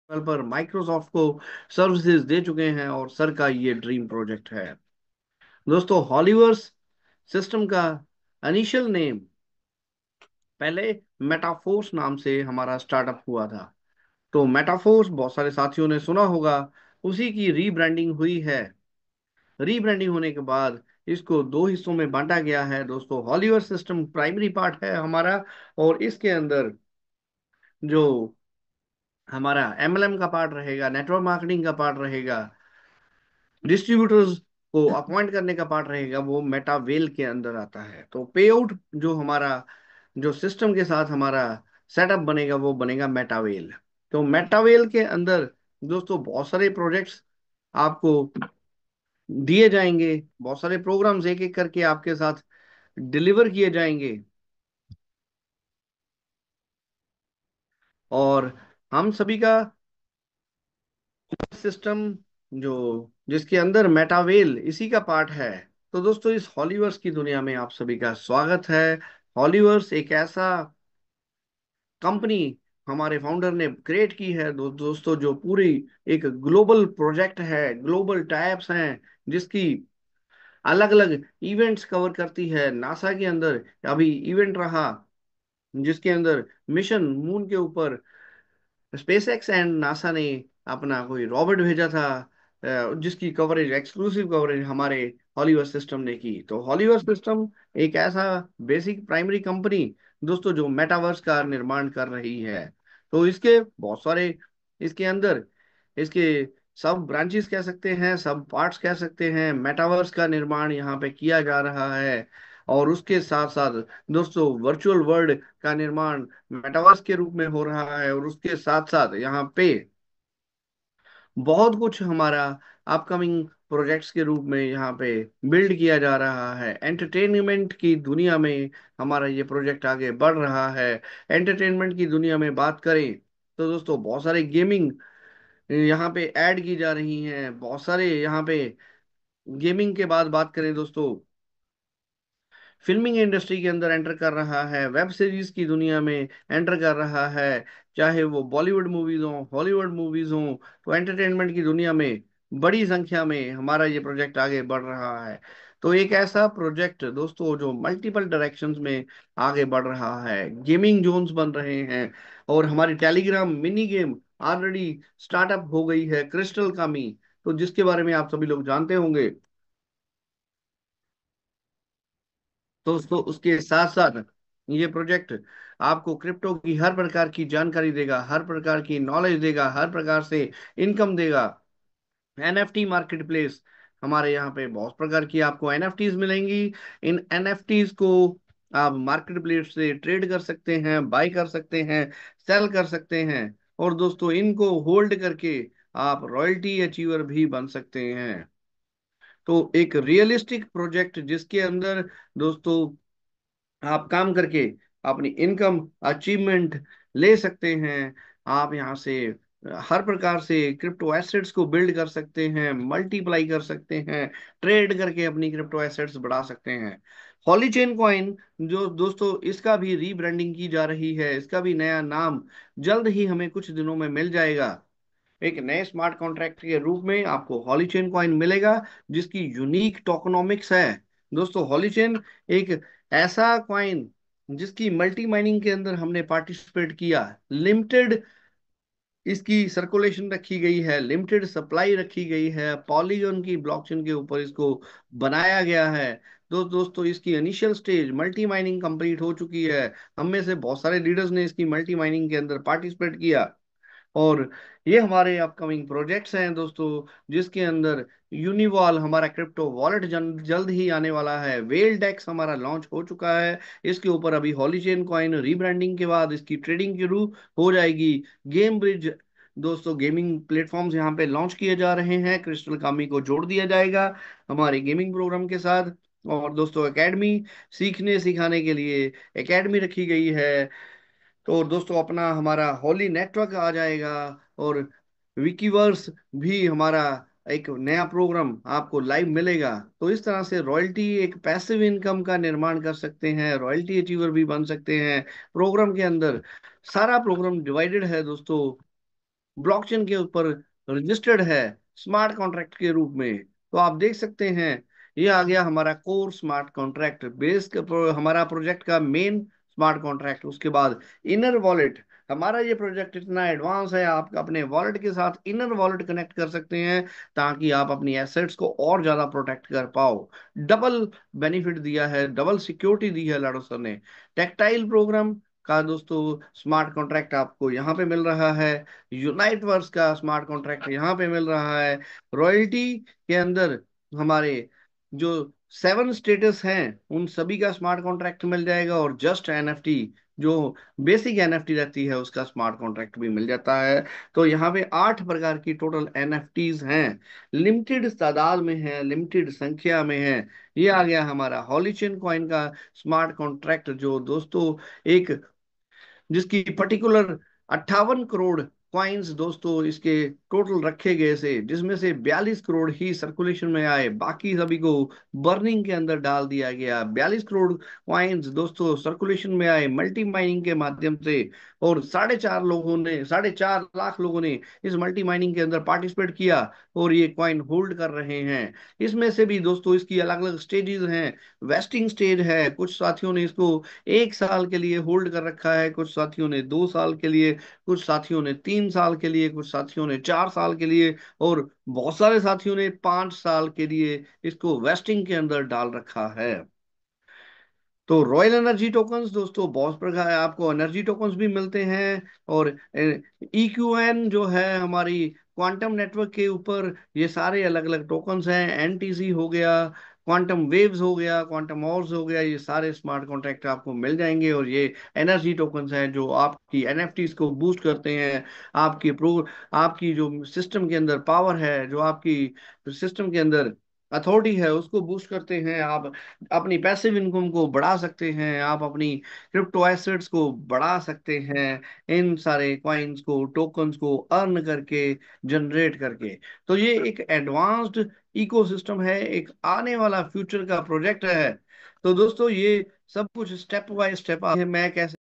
पर माइक्रोसॉफ्ट को सर्विसेज दे चुके हैं और सर का ये ड्रीम प्रोजेक्ट है। दोस्तों, हॉलीवर्स सिस्टम का इनिशियल नेम पहले मेटाफोर्स नाम से हमारा स्टार्टअप हुआ था। तो मेटाफोर्स बहुत सारे साथियों ने सुना होगा। उसी की रीब्रांडिंग हुई है। रीब्रांडिंग होने के बाद इसको दो हिस्सों में बांटा गया है। दोस्तों, हॉलीवर्स सिस्टम प्राइमरी पार्ट है हमारा, और इसके अंदर जो हमारा एमएलएम का पार्ट रहेगा, नेटवर्क मार्केटिंग का पार्ट रहेगा, डिस्ट्रीब्यूटर्स को अपॉइंट करने का पार्ट रहेगा, वो मेटावेल के अंदर आता है। तो पे आउट जो हमारा जो सिस्टम के साथ हमारा सेटअप बनेगा वो बनेगा मेटावेल। तो मेटावेल के अंदर दोस्तों बहुत सारे प्रोजेक्ट्स आपको दिए जाएंगे। बहुत सारे प्रोग्राम्स एक एक करके आपके साथ डिलीवर किए जाएंगे। और हम सभी का सिस्टम जो जिसके अंदर मेटावेल इसी का पार्ट है। तो दोस्तों, इस हॉलीवर्स की दुनिया में आप सभी का स्वागत है। हॉलीवर्स एक ऐसा कंपनी हमारे फाउंडर ने क्रिएट की है दोस्तों, जो पूरी एक ग्लोबल प्रोजेक्ट है, ग्लोबल टाइप्स हैं, जिसकी अलग अलग इवेंट्स कवर करती है। नासा के अंदर अभी इवेंट रहा जिसके अंदर मिशन मून के ऊपर स्पेस एक्स एंड नासा ने अपना कोई रॉबर्ट भेजा था, जिसकी कवरेज, एक्सक्लूसिव कवरेज हमारे हॉलीवर्स सिस्टम ने की। तो हॉलीवर्स सिस्टम एक ऐसा बेसिक प्राइमरी कंपनी दोस्तों जो मेटावर्स का निर्माण कर रही है। तो इसके बहुत सारे इसके अंदर इसके सब ब्रांचेस कह सकते हैं, सब पार्ट्स कह सकते हैं। मेटावर्स का निर्माण यहाँ पे किया जा रहा है। और उसके साथ साथ दोस्तों वर्चुअल वर्ल्ड का निर्माण मेटावर्स के रूप में हो रहा है। और उसके साथ साथ यहाँ पे बहुत कुछ हमारा अपकमिंग प्रोजेक्ट्स के रूप में यहाँ पे बिल्ड किया जा रहा है। एंटरटेनमेंट की दुनिया में हमारा ये प्रोजेक्ट आगे बढ़ रहा है। एंटरटेनमेंट की दुनिया में बात करें तो दोस्तों बहुत सारे गेमिंग यहाँ पे ऐड की जा रही हैं। बहुत सारे यहाँ पे गेमिंग के बाद बात करें दोस्तों, फिल्मिंग इंडस्ट्री के अंदर एंटर कर रहा है, वेब सीरीज की दुनिया में एंटर कर रहा है। चाहे वो बॉलीवुड मूवीज हो, हॉलीवुड मूवीज हो, तो एंटरटेनमेंट की दुनिया में बड़ी संख्या में हमारा ये प्रोजेक्ट आगे बढ़ रहा है। तो एक ऐसा प्रोजेक्ट दोस्तों जो मल्टीपल डायरेक्शंस में आगे बढ़ रहा है। गेमिंग जोन्स बन रहे हैं, और हमारी Telegram mini game already startup हो गई है, क्रिस्टल कामी, तो जिसके बारे में आप सभी लोग जानते होंगे। दोस्तों, उसके साथ साथ ये प्रोजेक्ट आपको क्रिप्टो की हर प्रकार की जानकारी देगा, हर प्रकार की नॉलेज देगा, हर प्रकार से इनकम देगा। एनएफटी मार्केट प्लेस, हमारे यहाँ पे बहुत प्रकार की आपको एनएफटीज मिलेंगी। इन एनएफटीज को आप मार्केट प्लेस से ट्रेड कर सकते हैं, बाय कर सकते हैं, सेल कर सकते हैं। और दोस्तों, इनको होल्ड करके आप रॉयल्टी अचीवर भी बन सकते हैं। तो एक रियलिस्टिक प्रोजेक्ट जिसके अंदर दोस्तों आप काम करके अपनी इनकम अचीवमेंट ले सकते हैं। आप यहाँ से हर प्रकार से क्रिप्टो एसेट्स को बिल्ड कर सकते हैं, मल्टीप्लाई कर सकते हैं, ट्रेड करके अपनी क्रिप्टो एसेट्स बढ़ा सकते हैं। हॉली चेन कॉइन जो दोस्तों इसका भी रीब्रांडिंग की जा रही है, इसका भी नया नाम जल्द ही हमें कुछ दिनों में मिल जाएगा। एक नए स्मार्ट कॉन्ट्रैक्ट के रूप में आपको हॉली चेन कॉइन मिलेगा, जिसकी यूनिक टोकनोमिक्स है। दोस्तों, हॉली चेन एक ऐसा कॉइन जिसकी मल्टी माइनिंग के अंदर हमने पार्टिसिपेट किया। लिमिटेड इसकी सर्कुलेशन रखी गई है, लिमिटेड सप्लाई रखी गई है, पॉलीगॉन की ब्लॉकचेन के ऊपर इसको बनाया गया है। दोस्तों, इसकी initial stage multi mining complete हो चुकी है। हम में से बहुत सारे लीडर्स ने इसकी मल्टी माइनिंग के अंदर पार्टिसिपेट किया। और ये हमारे अपकमिंग प्रोजेक्ट्स हैं दोस्तों, जिसके अंदर यूनिवॉल हमारा क्रिप्टो वॉलेट जल्द ही आने वाला है। वेल डेक्स हमारा लॉन्च हो चुका है। इसके ऊपर अभी हॉली चेन कॉइन रीब्रांडिंग के बाद इसकी ट्रेडिंग शुरू हो जाएगी। गेम ब्रिज दोस्तों, गेमिंग प्लेटफॉर्म्स यहाँ पे लॉन्च किए जा रहे हैं। क्रिस्टल कामी को जोड़ दिया जाएगा हमारे गेमिंग प्रोग्राम के साथ। और दोस्तों, एकेडमी सीखने सिखाने के लिए एकेडमी रखी गई है। तो दोस्तों, अपना हमारा होली नेटवर्क आ जाएगा। और विकीवर्स भी हमारा एक नया प्रोग्राम आपको लाइव मिलेगा। तो इस तरह से रॉयल्टी एक पैसिव इनकम का निर्माण कर सकते हैं, रॉयल्टी अचीवर भी बन सकते हैं प्रोग्राम के अंदर। सारा प्रोग्राम डिवाइडेड है दोस्तों ब्लॉकचेन के ऊपर रजिस्टर्ड है स्मार्ट कॉन्ट्रैक्ट के रूप में। तो आप देख सकते हैं, ये आ गया हमारा कोर स्मार्ट कॉन्ट्रैक्ट बेस का हमारा प्रोजेक्ट का मेन स्मार्ट कॉन्ट्रैक्ट। उसके बाद इनर वॉलेट। हमारा ये प्रोजेक्ट इतना एडवांस है, आप अपने वॉलेट के साथ इनर वॉलेट कनेक्ट कर सकते हैं ताकि आप अपनी एसेट्स को और ज्यादा प्रोटेक्ट कर पाओ। डबल बेनिफिट दिया है, डबल सिक्योरिटी दी है लाडो सर ने। टेक्टाइल प्रोग्राम का दोस्तों स्मार्ट कॉन्ट्रैक्ट आपको यहाँ पे मिल रहा है। यूनाइट वर्स का स्मार्ट कॉन्ट्रैक्ट यहाँ पे मिल रहा है। रॉयल्टी के अंदर हमारे जो 7 स्टेटस हैं उन सभी का स्मार्ट कॉन्ट्रैक्ट मिल जाएगा। और जस्ट एनएफटी जो बेसिक एनएफटी रहती है उसका स्मार्ट कॉन्ट्रैक्ट भी मिल जाता है। तो यहाँ पे 8 प्रकार की टोटल एनएफटीज हैं, लिमिटेड तादाद में है, लिमिटेड संख्या में है। ये आ गया हमारा हॉलीचेन कॉइन का स्मार्ट कॉन्ट्रैक्ट, जो दोस्तों एक जिसकी पर्टिकुलर 58 करोड़ कॉइन्स दोस्तों इसके टोटल रखे गए से, जिसमें से 42 करोड़ ही सर्कुलेशन में आए, बाकी सभी को बर्निंग के अंदर डाल दिया गया। 42 करोड़ कॉइन्स दोस्तों सर्कुलेशन में आए मल्टी माइनिंग के माध्यम से। और 4.5 लाख लोगों ने इस मल्टी माइनिंग के अंदर पार्टिसिपेट किया और ये कॉइन होल्ड कर रहे हैं। इसमें से भी दोस्तों इसकी अलग अलग स्टेजेस हैं। वेस्टिंग स्टेज है, कुछ साथियों ने इसको 1 साल के लिए होल्ड कर रखा है, कुछ साथियों ने 2 साल के लिए, कुछ साथियों ने 3 साल के लिए, कुछ साथियों ने 4 साल के लिए, और बहुत सारे साथियों ने 5 साल के लिए इसको वेस्टिंग के अंदर डाल रखा है। तो रॉयल एनर्जी टोकन्स दोस्तों बहुत प्रकार है, आपको एनर्जी टोकन्स भी मिलते हैं। और EQN जो है हमारी क्वांटम नेटवर्क के ऊपर, ये सारे अलग अलग टोकन्स हैं। एनटीसी हो गया, क्वांटम वेव्स हो गया, क्वांटम ऑर्स हो गया, ये सारे स्मार्ट कॉन्ट्रैक्ट आपको मिल जाएंगे। और ये एनर्जी टोकन्स हैं जो आपकी एनएफटीज को बूस्ट करते हैं। आपकी प्रो आपकी जो सिस्टम के अंदर पावर है, जो आपकी सिस्टम के अंदर अथॉरिटी है, उसको बूस्ट करते हैं। आप अपनी पैसिव इनकम को बढ़ा सकते हैं, आप अपनी क्रिप्टो एसेट्स को बढ़ा सकते हैं, इन सारे कॉइन्स को, टोकन्स को अर्न करके, जनरेट करके। तो ये एक एडवांस्ड इकोसिस्टम है, एक आने वाला फ्यूचर का प्रोजेक्ट है। तो दोस्तों ये सब कुछ स्टेप बाय स्टेप मैं कैसे